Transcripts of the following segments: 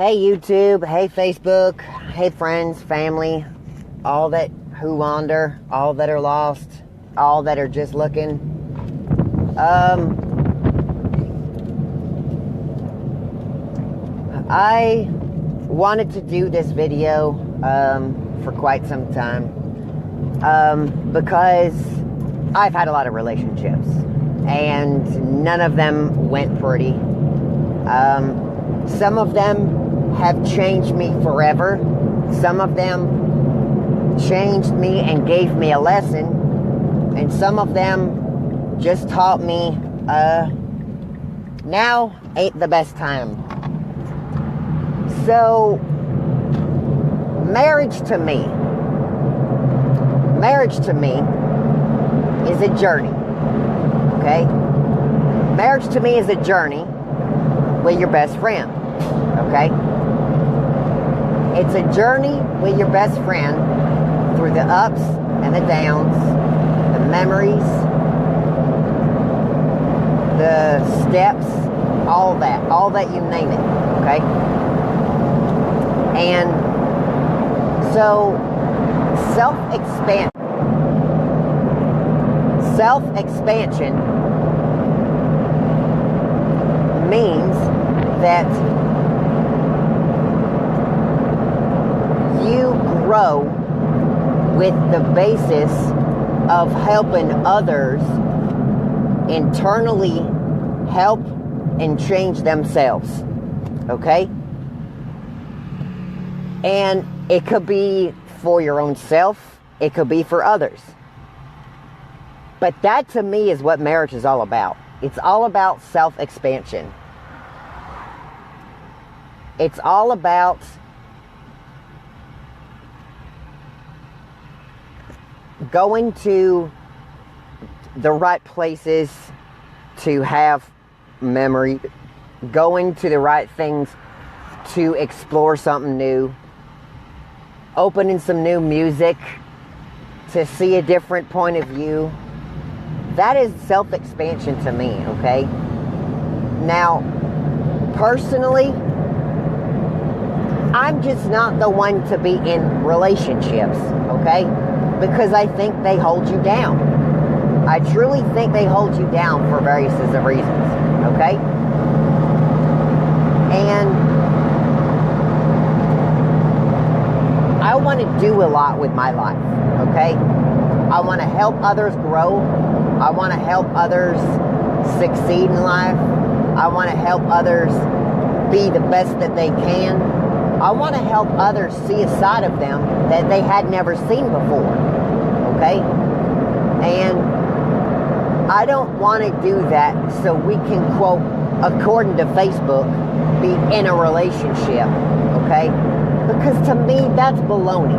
Hey YouTube, hey Facebook, hey friends, family, all that who wander, all that are lost, all that are just looking. I wanted to do this video for quite some time because I've had a lot of relationships and none of them went pretty. Some of them have changed me forever. Some of them changed me and gave me a lesson. And some of them just taught me, now ain't the best time. So, marriage to me is a journey, okay? Marriage to me is a journey with your best friend, okay? It's a journey with your best friend through the ups and the downs, the memories, the steps, all that you name it, okay? And so self-expansion means that you grow with the basis of helping others internally help and change themselves, okay? And it could be for your own self, it could be for others. But that to me is what marriage is all about. It's all about self-expansion. It's all about going to the right places to have memory, going to the right things to explore something new, opening some new music to see a different point of view. That is self-expansion to me, okay? Now, personally, I'm just not the one to be in relationships, okay? Because I think they hold you down. I truly think they hold you down for various reasons, okay? And I want to do a lot with my life, okay? I want to help others grow. I want to help others succeed in life. I want to help others be the best that they can. I want to help others see a side of them that they had never seen before, okay? And I don't want to do that so we can, quote, according to Facebook, be in a relationship, okay? Because to me, that's baloney.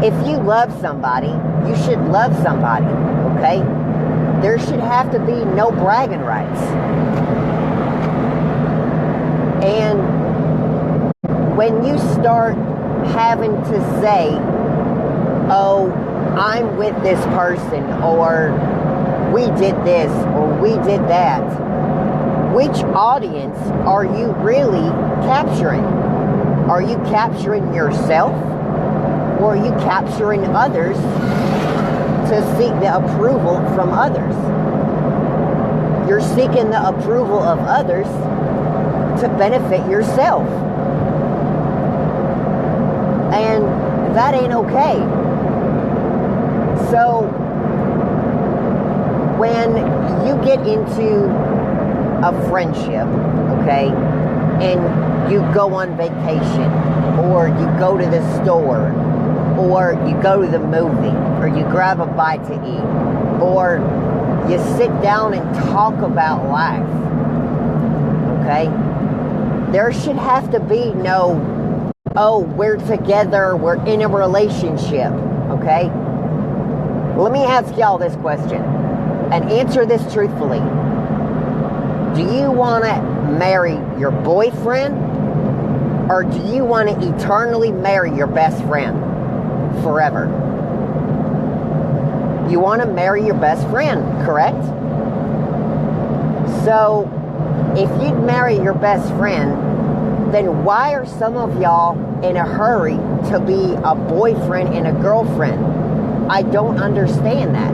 If you love somebody, you should love somebody, okay? There should have to be no bragging rights. And when you start having to say, oh, I'm with this person, or we did this, or we did that, which audience are you really capturing? Are you capturing yourself? Or are you capturing others to seek the approval from others? You're seeking the approval of others to benefit yourself. And that ain't okay. So, when you get into a friendship, okay, and you go on vacation, or you go to the store, or you go to the movie, or you grab a bite to eat, or you sit down and talk about life, okay? There should have to be no, oh, we're together, we're in a relationship, okay? Let me ask y'all this question, and answer this truthfully. Do you want to marry your boyfriend, or do you want to eternally marry your best friend forever? You want to marry your best friend, correct? So, if you'd marry your best friend, then why are some of y'all in a hurry to be a boyfriend and a girlfriend? I don't understand that.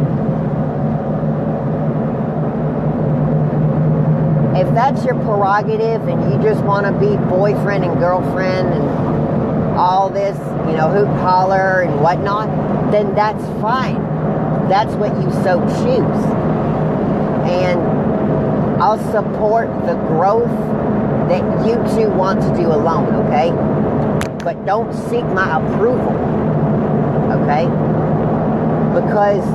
If that's your prerogative and you just want to be boyfriend and girlfriend and all this, hoop holler and whatnot, then that's fine. That's what you so choose. And I'll support the growth that you two want to do alone, okay? But don't seek my approval, okay? Because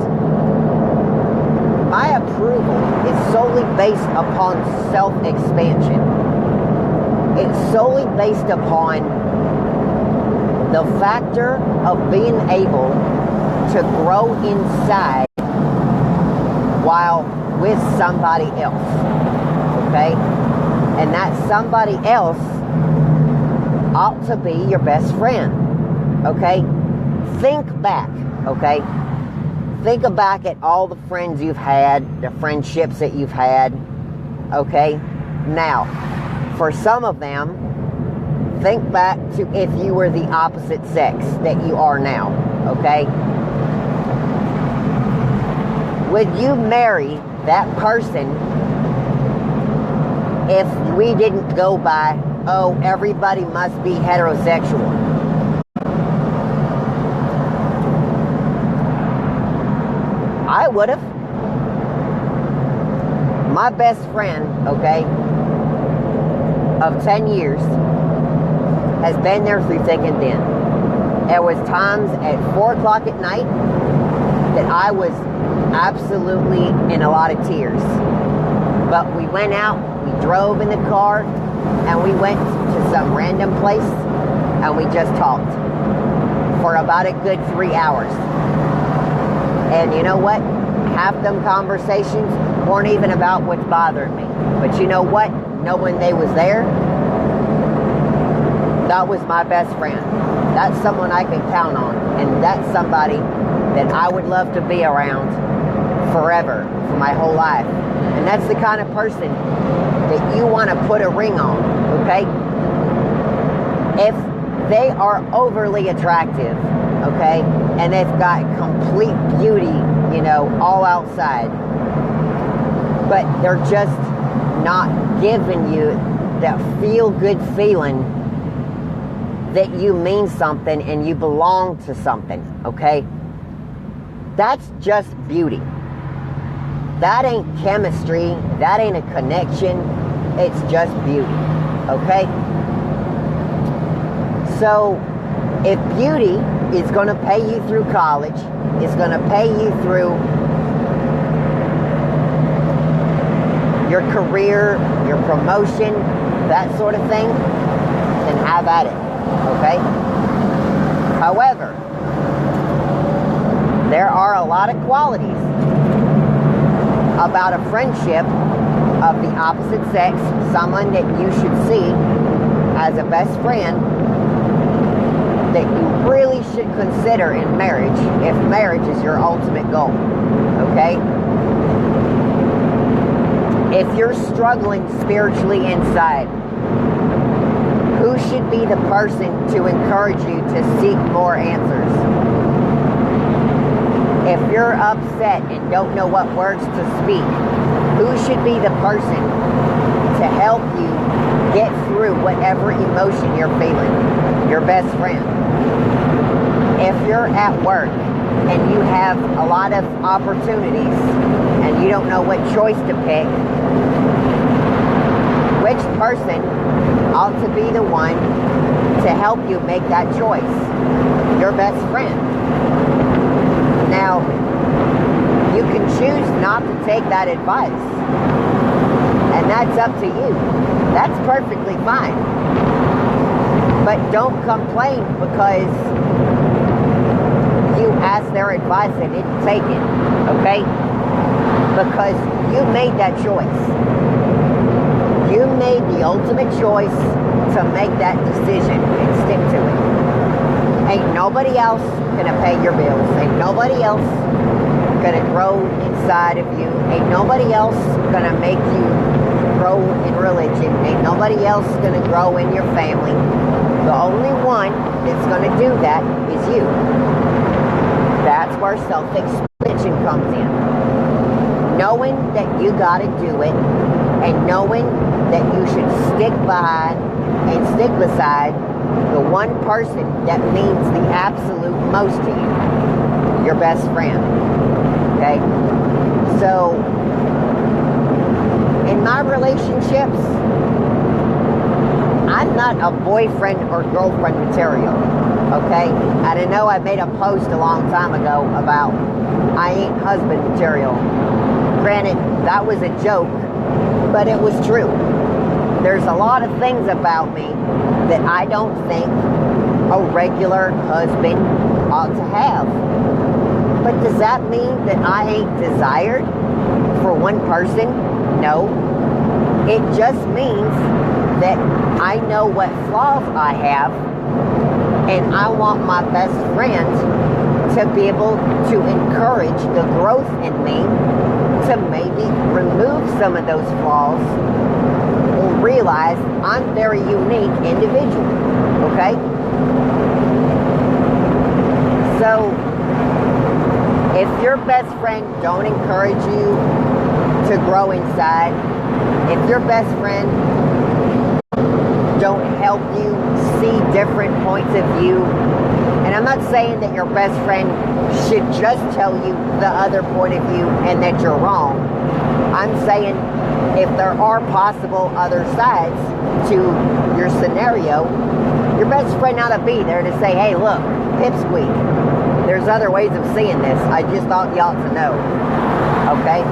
my approval is solely based upon self-expansion. It's solely based upon the factor of being able to grow inside while with somebody else, okay? And that somebody else ought to be your best friend, okay? Think back, okay? Think back at all the friends you've had, the friendships that you've had, okay? Now, for some of them, think back to if you were the opposite sex that you are now, okay? Would you marry that person if we didn't go by, oh, everybody must be heterosexual? I would have. My best friend, okay, of 10 years has been there through thick and thin. There was times at 4 o'clock at night that I was absolutely in a lot of tears. But we went out, we drove in the car, and we went to some random place, and we just talked for about a good 3 hours. And you know what? Half them conversations weren't even about what's bothering me. But you know what? Knowing they was there, that was my best friend. That's someone I can count on. And that's somebody that I would love to be around forever, for my whole life. And that's the kind of person that you want to put a ring on, okay? If they are overly attractive, okay, and they've got complete beauty, all outside, but they're just not giving you that feel-good feeling that you mean something and you belong to something, okay? That's just beauty. That ain't chemistry. That ain't a connection. It's just beauty, okay? So, if beauty is going to pay you through college, it's going to pay you through your career, your promotion, that sort of thing, then have at it, okay? However, there are a lot of qualities about a friendship of the opposite sex, someone that you should see as a best friend, that you really should consider in marriage if marriage is your ultimate goal, okay? If you're struggling spiritually inside, who should be the person to encourage you to seek more answers? If you're upset and don't know what words to speak, who should be the person to help you get through whatever emotion you're feeling? Your best friend. If you're at work and you have a lot of opportunities and you don't know what choice to pick, which person ought to be the one to help you make that choice? Your best friend. Now, you can choose not to take that advice, and that's up to you. That's perfectly fine. But don't complain because you asked their advice and didn't take it, okay? Because you made that choice. You made the ultimate choice to make that decision and stick to it. Ain't nobody else gonna pay your bills. Ain't nobody else gonna grow inside of you. Ain't nobody else gonna make you grow in religion. Ain't nobody else going to grow in your family. The only one that's going to do that is you. That's where self-expansion comes in. Knowing that you got to do it, and knowing that you should stick by and stick beside the one person that means the absolute most to you, your best friend. Okay? So, in my relationships, I'm not a boyfriend or girlfriend material. Okay? And I know I made a post a long time ago about I ain't husband material. Granted, that was a joke, but it was true. There's a lot of things about me that I don't think a regular husband ought to have. But does that mean that I ain't desired for one person? No. It just means that I know what flaws I have, and I want my best friend to be able to encourage the growth in me, to maybe remove some of those flaws, or realize I'm a very unique individual. Okay? So, if your best friend don't encourage you to grow inside, if your best friend don't help you see different points of view, and I'm not saying that your best friend should just tell you the other point of view and that you're wrong. I'm saying if there are possible other sides to your scenario, your best friend ought to be there to say, hey, look, pipsqueak, there's other ways of seeing this. I just thought you ought to know. Okay?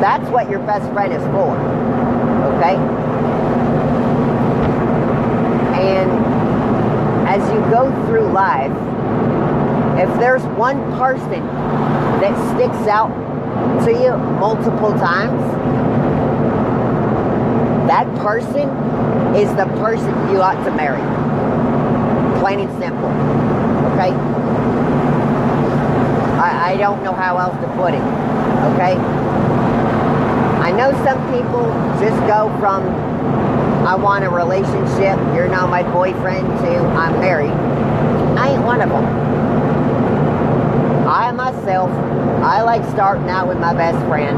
That's what your best friend is for. Okay? And as you go through life, if there's one person that sticks out to you multiple times, that person is the person you ought to marry. Plain and simple. Okay? I don't know how else to put it. Okay? I know some people just go from I want a relationship, you're now my boyfriend, to I'm married. I ain't one of them. I myself, I like starting out with my best friend,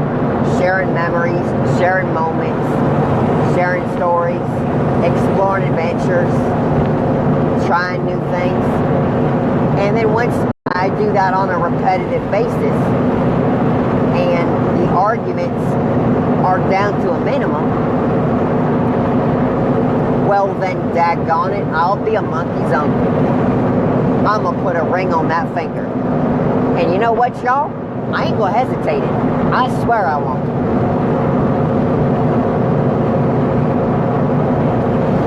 sharing memories, sharing moments, sharing stories, exploring adventures, trying new things. And then once I do that on a repetitive basis, and the arguments are down to a minimum, well then, daggone it, I'll be a monkey's uncle. I'm gonna put a ring on that finger. And you know what, y'all? I ain't gonna hesitate it. I swear I won't.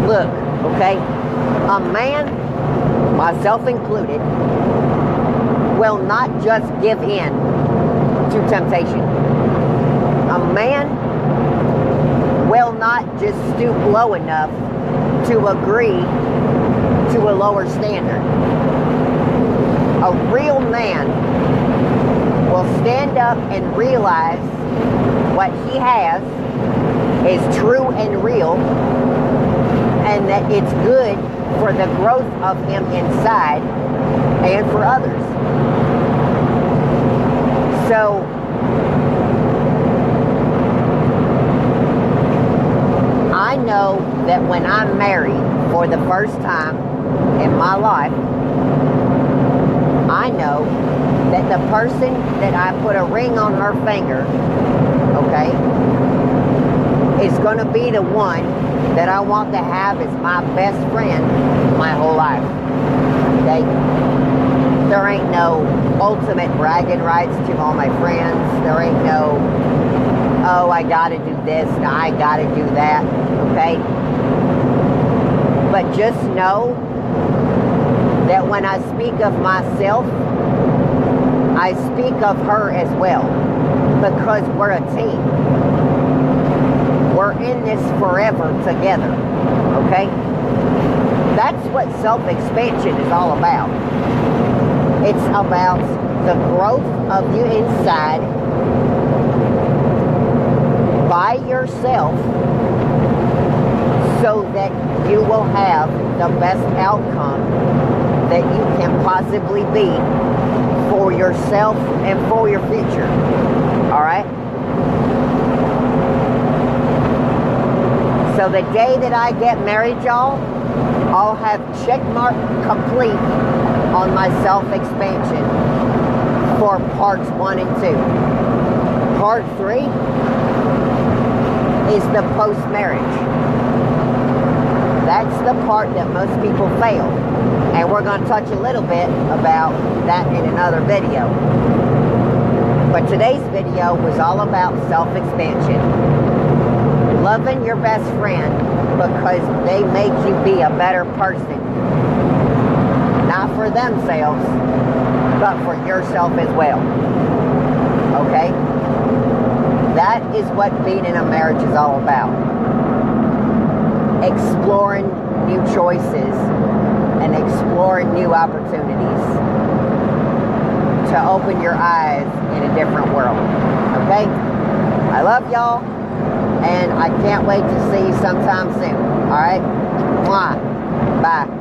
Look, okay? A man, myself included, will not just give in to temptation. A man will not just stoop low enough to agree to a lower standard. A real man will stand up and realize what he has is true and real, and that it's good for the growth of him inside and for others. So, I know that when I'm married for the first time in my life, I know that the person that I put a ring on her finger, okay, is going to be the one that I want to have as my best friend my whole life. Okay? There ain't no ultimate bragging rights to all my friends. There ain't no, oh, I gotta do this, and I gotta do that, okay? But just know that when I speak of myself, I speak of her as well, because we're a team. We're in this forever together, okay? That's what self-expansion is all about. It's about the growth of you inside by yourself so that you will have the best outcome that you can possibly be for yourself and for your future. Alright? So the day that I get married, y'all, I'll have check mark complete on my self-expansion for parts 1 and 2. Part 3 is the post-marriage. That's the part that most people fail. And we're going to touch a little bit about that in another video. But today's video was all about self-expansion. Loving your best friend because they make you be a better person. Not for themselves, but for yourself as well. Okay? That is what being in a marriage is all about. Exploring new choices and exploring new opportunities to open your eyes in a different world. Okay? I love y'all, and I can't wait to see you sometime soon. Alright? Mwah. Bye.